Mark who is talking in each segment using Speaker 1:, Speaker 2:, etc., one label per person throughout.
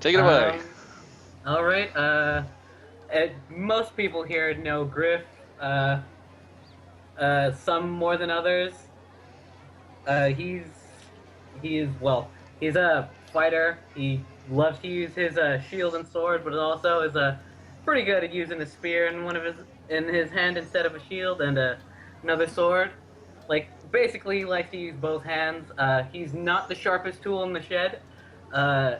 Speaker 1: Take it away.
Speaker 2: All right. Most people here know Griff. Uh, some more than others. Uh, he's he's a fighter. He loves to use his shield and sword, but also is pretty good at using a spear in his hand instead of a shield and another sword. Like basically, he likes to use both hands. He's not the sharpest tool in the shed. Uh,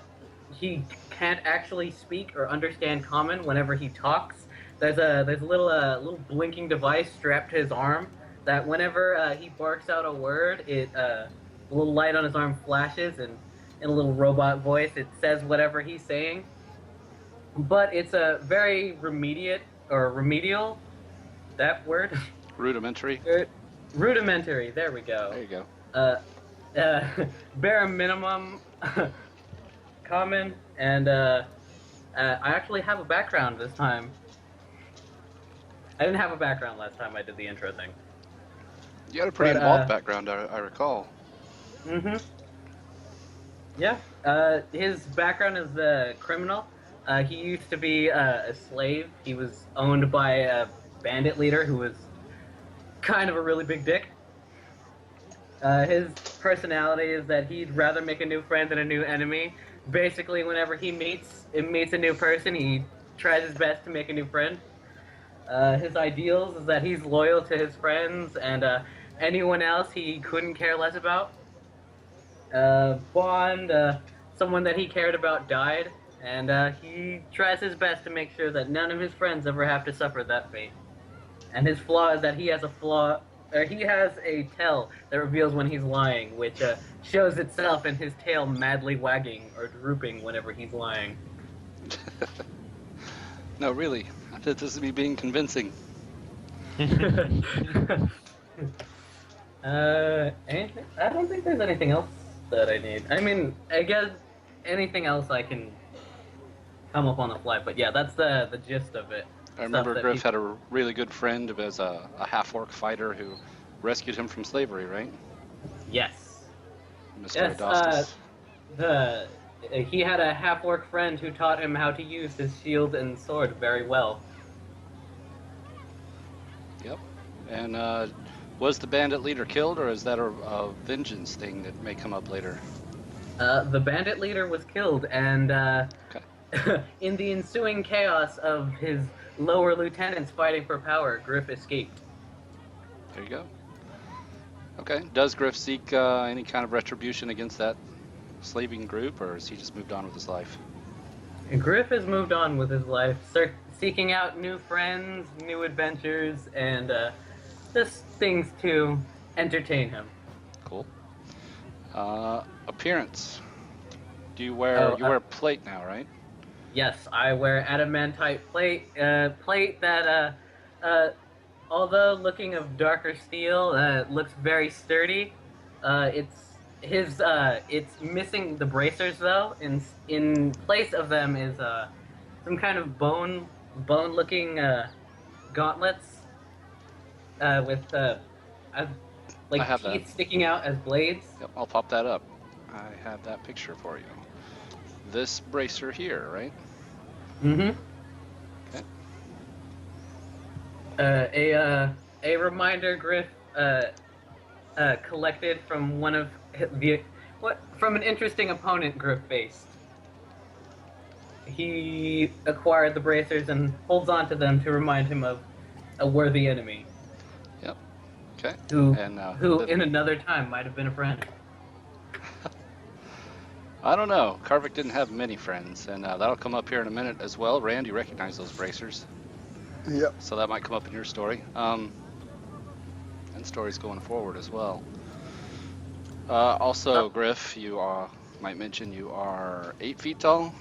Speaker 2: he can't actually speak or understand common whenever he talks. There's a little blinking device strapped to his arm that whenever he barks out a word, a little light on his arm flashes, and in a little robot voice, it says whatever he's saying. But it's a very remedial. That word.
Speaker 1: Rudimentary.
Speaker 2: Rudimentary. There we go.
Speaker 1: There you go.
Speaker 2: Bare minimum common, and I actually have a background this time. I didn't have a background last time I did the intro thing.
Speaker 1: You had a pretty involved background, I recall.
Speaker 2: Mm-hmm. Yeah. His background is a criminal. He used to be a slave. He was owned by a bandit leader who was kind of a really big dick. His personality is that he'd rather make a new friend than a new enemy. Basically, whenever he meets a new person, he tries his best to make a new friend. His ideals is that he's loyal to his friends, and anyone else he couldn't care less about. Bond, someone that he cared about, died, and he tries his best to make sure that none of his friends ever have to suffer that fate. And his flaw is that he has a tail that reveals when he's lying, which shows itself in his tail madly wagging or drooping whenever he's lying.
Speaker 1: No, really. This is me being convincing.
Speaker 2: Anything? I don't think there's anything else that I need. I mean, I guess anything else I can come up on the fly, but yeah, that's the gist of it.
Speaker 1: I remember Griff had a really good friend who was a half-orc fighter who rescued him from slavery, right?
Speaker 2: Yes.
Speaker 1: Mr. Augustus.
Speaker 2: He had a half-orc friend who taught him how to use his shield and sword very well.
Speaker 1: Yep. And was the bandit leader killed, or is that a vengeance thing that may come up later?
Speaker 2: The bandit leader was killed, and
Speaker 1: okay.
Speaker 2: In the ensuing chaos of his lower lieutenants fighting for power, Griff escaped.
Speaker 1: There you go. Okay. Does Griff seek any kind of retribution against that slaving group, or has he just moved on with his life?
Speaker 2: Griff has moved on with his life, seeking out new friends, new adventures, and just things to entertain him.
Speaker 1: Cool. Appearance. Do you wear you wear plate now, right?
Speaker 2: Yes, I wear adamantite plate. Plate that, although looking of darker steel, looks very sturdy. It's missing the bracers though. In place of them is some kind of bone-looking gauntlets with like teeth sticking out as blades.
Speaker 1: Yep, I'll pop that up. I have that picture for you. This bracer here, right?
Speaker 2: Mm-hmm.
Speaker 1: Okay.
Speaker 2: A reminder Griff collected from one of from an interesting opponent Griff faced. He acquired the bracers and holds on to them to remind him of a worthy enemy.
Speaker 1: Yep. Okay.
Speaker 2: Who in another time might have been a friend.
Speaker 1: I don't know. Karvik didn't have many friends, and that'll come up here in a minute as well. Rand, you recognize those bracers?
Speaker 3: Yep.
Speaker 1: So that might come up in your story. And stories going forward as well. Also, Griff, you might mention you are 8 feet tall.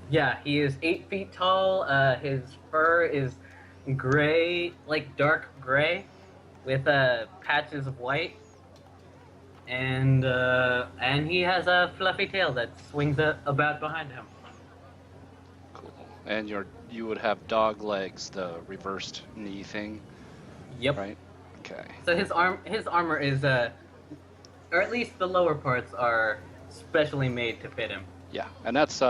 Speaker 2: Yeah, he is 8 feet tall. His fur is gray, like dark gray, with patches of white. And he has a fluffy tail that swings about behind him.
Speaker 1: Cool. And you would have dog legs, the reversed knee thing.
Speaker 2: Yep.
Speaker 1: Right. Okay.
Speaker 2: So his armor is or at least the lower parts are specially made to fit him.
Speaker 1: Yeah, and that's